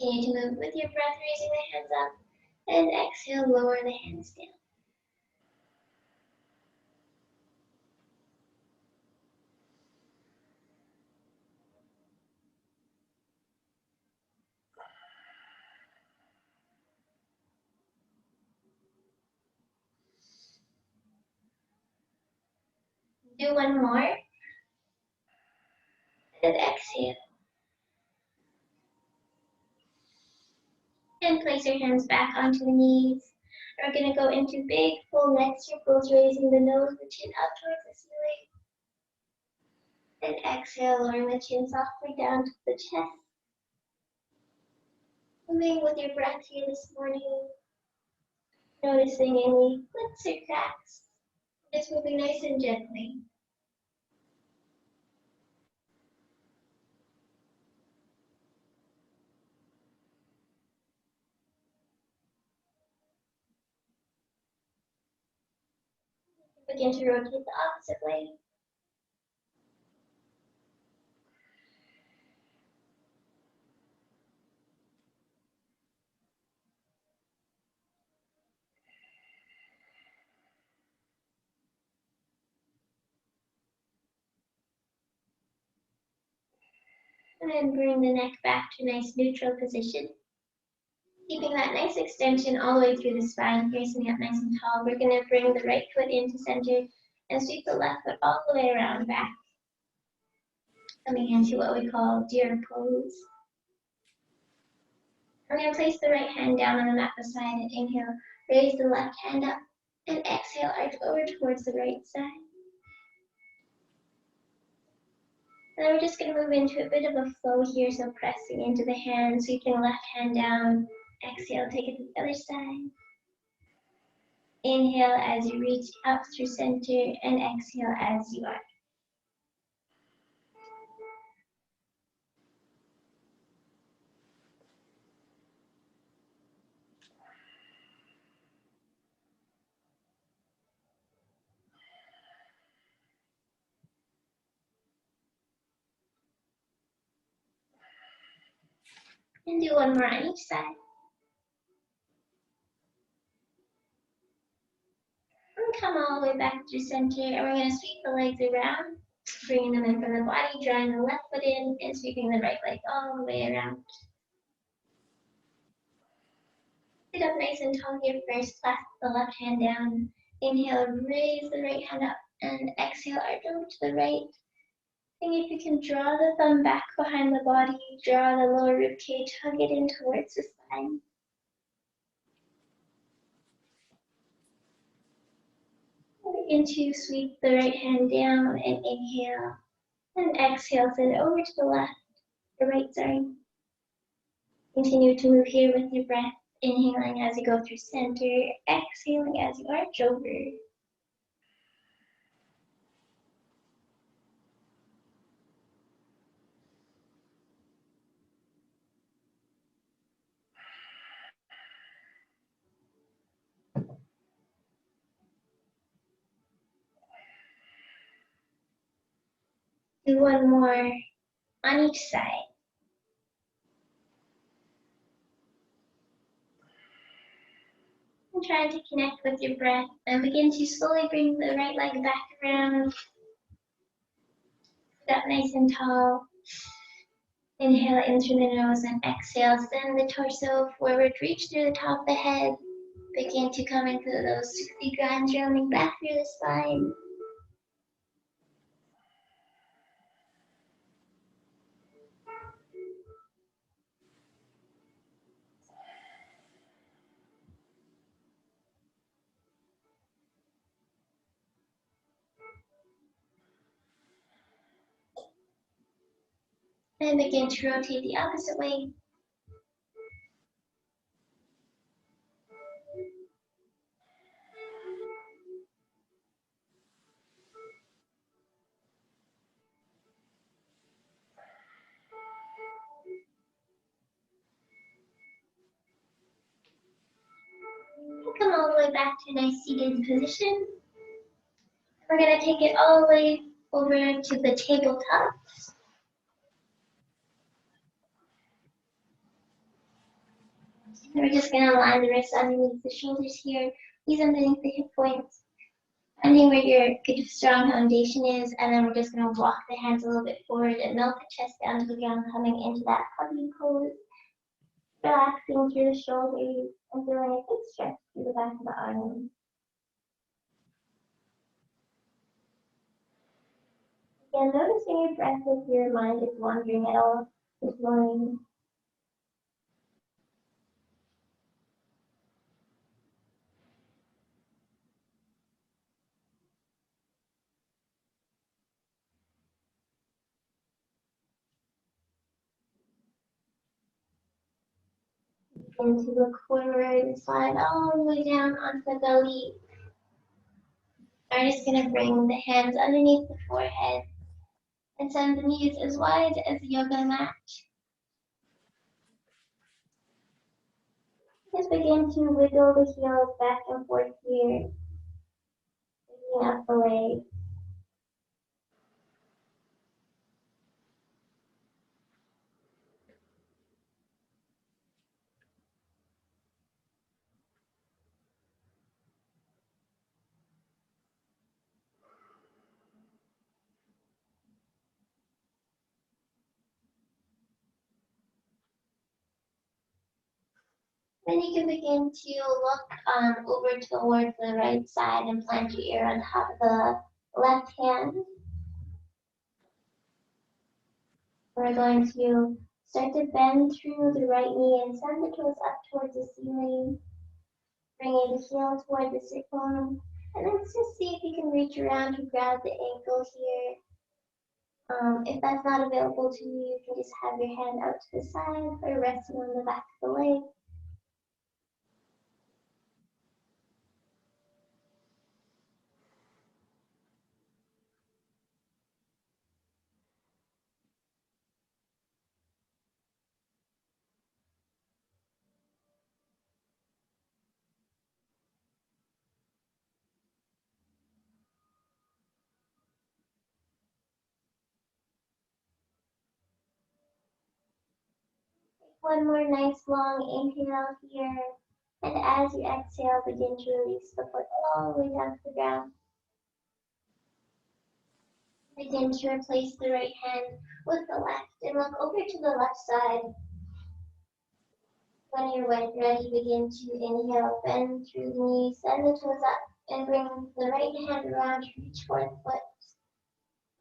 Continue to move with your breath, raising the hands up, and exhale, lower the hands down. Do one more, and exhale. And place your hands back onto the knees. We're going to go into big full neck circles, raising the nose, the chin up towards the ceiling. And exhale, lowering the chin softly down to the chest. Moving with your breath here this morning. Noticing any flicks or cracks. Just moving nice and gently. Begin to rotate the opposite way. And then bring the neck back to a nice neutral position. Keeping that nice extension all the way through the spine, facing up nice and tall. We're going to bring the right foot into center and sweep the left foot all the way around back. Coming into what we call deer pose. We're going to place the right hand down on the mat beside it. Inhale, raise the left hand up, and exhale, arch over towards the right side. And then we're just going to move into a bit of a flow here, so pressing into the hand, sweeping the left hand down. Exhale, take it to the other side. Inhale as you reach up through center, and exhale as you arch. And do one more on each side. And come all the way back to center, and we're going to sweep the legs around, bringing them in from the body, drawing the left foot in, and sweeping the right leg all the way around. Sit up nice and tall here first, clasp the left hand down. Inhale, raise the right hand up, and exhale, arch over to the right. And if you can draw the thumb back behind the body, draw the lower rib cage, hug it in towards the spine. Begin to sweep the right hand down and inhale. And exhale, send it over to the left, the right, sorry. Continue to move here with your breath, inhaling as you go through center, exhaling as you arch over. Do one more on each side. And try to connect with your breath and begin to slowly bring the right leg back around. Sit up nice and tall. Inhale in through the nose and exhale. Send the torso forward, reach through the top of the head. Begin to come into those 60 grinds, rounding back through the spine. And begin to rotate the opposite way. And come all the way back to a nice seated position. We're going to take it all the way over to the tabletop. And we're just gonna line the wrists underneath the shoulders here, knees underneath the hip points, finding where your good strong foundation is, and then we're just gonna walk the hands a little bit forward and melt the chest down to the ground, coming into that puppy pose, relaxing through the shoulders and feeling a good stretch through the back of the arms. Again, noticing your breath if your mind is wandering at all this morning. Begin to look forward and slide all the way down onto the belly. I'm just going to bring the hands underneath the forehead and send the knees as wide as the yoga mat. Just begin to wiggle the heels back and forth here, lifting up the legs. Then you can begin to look over towards the right side and plant your ear on top of the left hand. We're going to start to bend through the right knee and send the toes up towards the ceiling, bringing the heel toward the sit bone. And then just see if you can reach around to grab the ankle here. If that's not available to you, you can just have your hand out to the side or resting on the back of the leg. One more nice long inhale here. And as you exhale, begin to release the foot all the way down to the ground. Begin to replace the right hand with the left and look over to the left side. When you're ready, begin to inhale, bend through the knees, send the toes up, and bring the right hand around to reach for the foot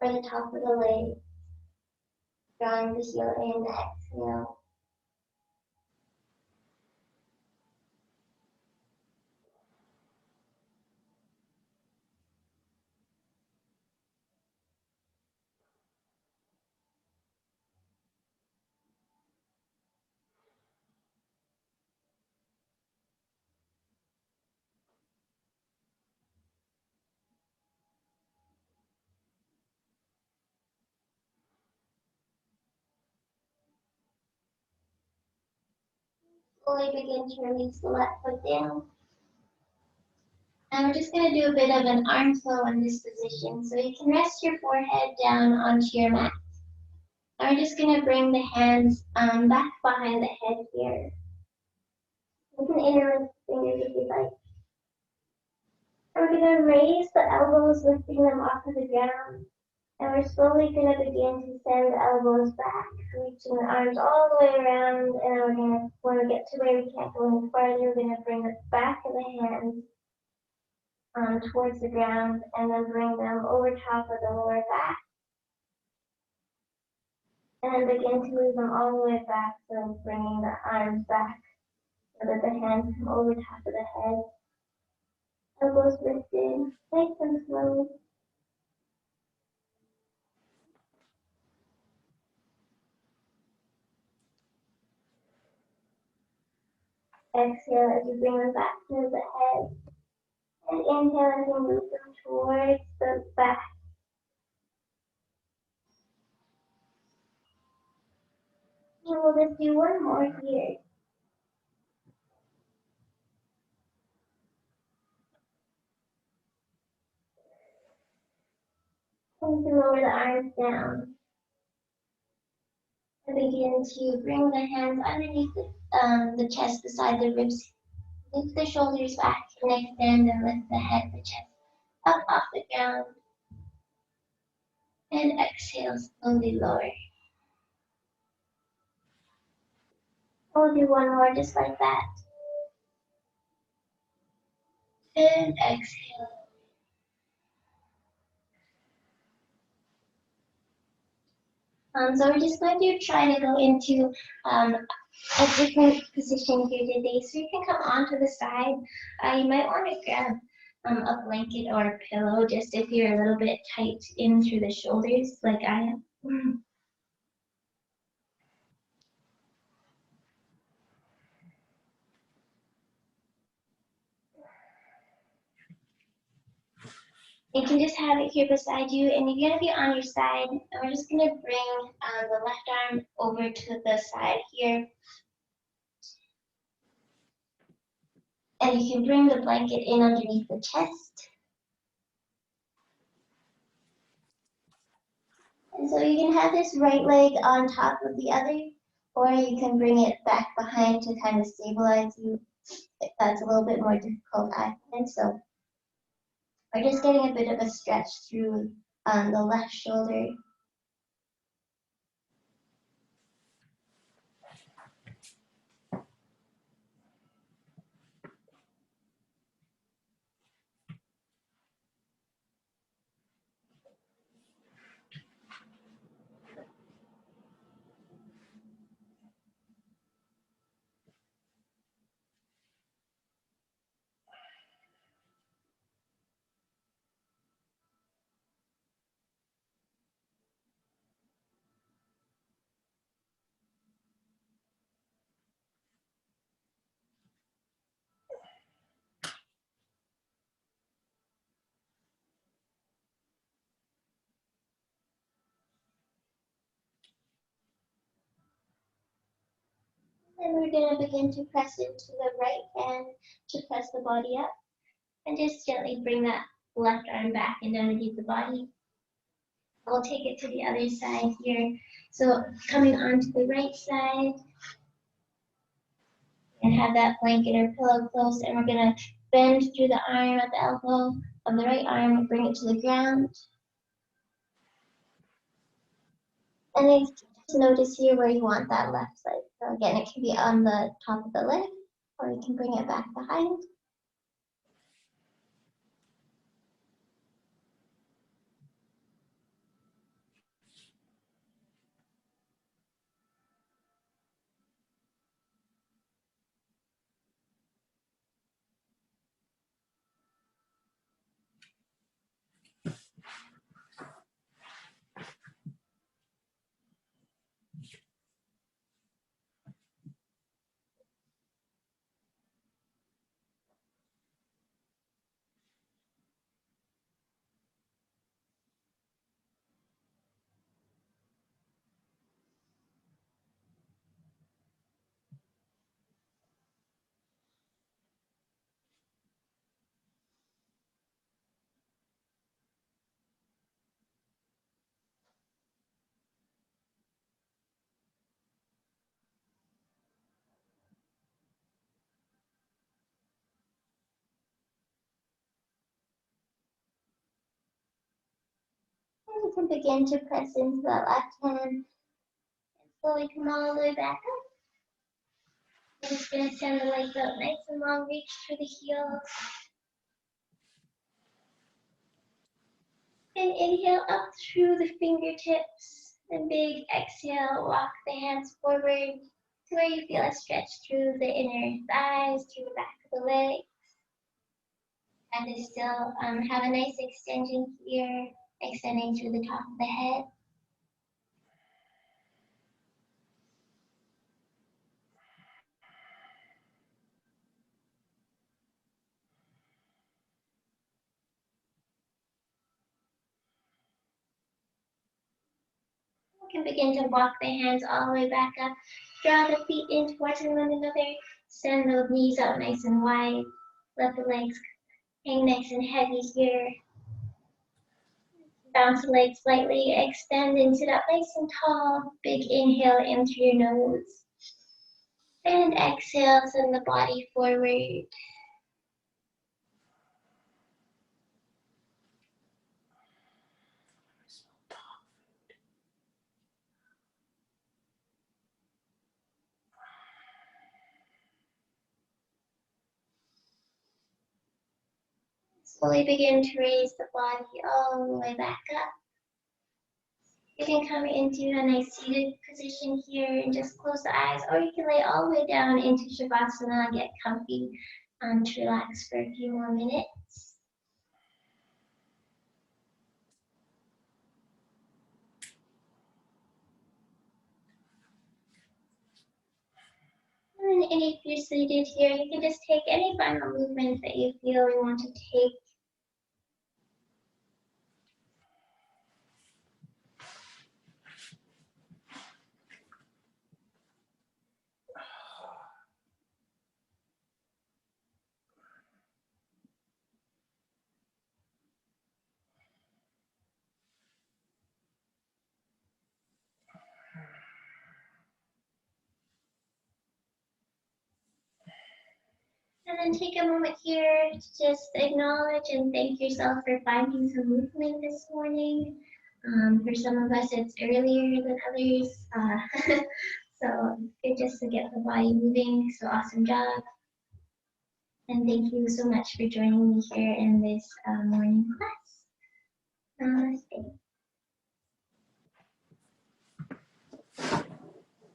or the top of the leg. Drawing the heel in, exhale. Slowly begin to release the left foot down. And we're just going to do a bit of an arm flow in this position. So you can rest your forehead down onto your mat. And we're just going to bring the hands back behind the head here. You can interlace the fingers if you'd like. And we're going to raise the elbows, lifting them off of the ground. And we're slowly going to begin to send the elbows back, reaching the arms all the way around. And then we're going to, when we get to where we can't go any farther, we're going to bring the back of the hands towards the ground and then bring them over top of the lower back. And then begin to move them all the way back, so bringing the arms back so that the hands come over top of the head. Elbows lifted, nice and slow. Exhale as you bring them back to the head. And inhale as you move them towards the back. And we'll just do one more here. And you can lower the arms down. And begin to bring the hands underneath the chest beside the ribs. Lift the shoulders back and extend and lift the head, the chest up off the ground. And exhale, slowly lower. We'll do one more just like that. And exhale. So we're just going to try to go into a different position here today. So you can come onto the side. You might want to grab a blanket or a pillow just if you're a little bit tight in through the shoulders like I am. You can just have it here beside you, and you're going to be on your side. And we're just going to bring the left arm over to the side here. And you can bring the blanket in underneath the chest. And so you can have this right leg on top of the other, or you can bring it back behind to kind of stabilize you. If that's a little bit more difficult, I find. So we're just getting a bit of a stretch through the left shoulder. And we're going to begin to press into the right hand to press the body up. And just gently bring that left arm back and underneath the body. We'll take it to the other side here. So coming onto the right side, and have that blanket or pillow close, and we're going to bend through the arm at the elbow of the right arm and bring it to the ground. And then just notice here where you want that left leg. So again, it can be on the top of the leg, or you can bring it back behind. And you can begin to press into that left hand and slowly come all the way back up. I'm just going to send the legs out nice and long, reach through the heels. And inhale up through the fingertips. And big exhale, walk the hands forward to where you feel a stretch through the inner thighs, through the back of the legs. And to still have a nice extension here, extending through the top of the head. You can begin to walk the hands all the way back up. Draw the feet in towards one another. Send the knees out nice and wide. Let the legs hang nice and heavy here. Bounce the legs slightly, extend and sit up nice and tall. Big inhale in through your nose. And exhale, send the body forward. Slowly begin to raise the body all the way back up. You can come into a nice seated position here and just close the eyes, or you can lay all the way down into Shavasana, get comfy and relax for a few more minutes. And if you're seated here, you can just take any final movements that you feel you want to take. And then take a moment here to just acknowledge and thank yourself for finding some movement this morning. For some of us, it's earlier than others. So it's good just to get the body moving. So awesome job. And thank you so much for joining me here in this morning class. Namaste.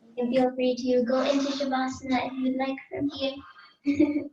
You can feel free to go into Shavasana if you'd like from here.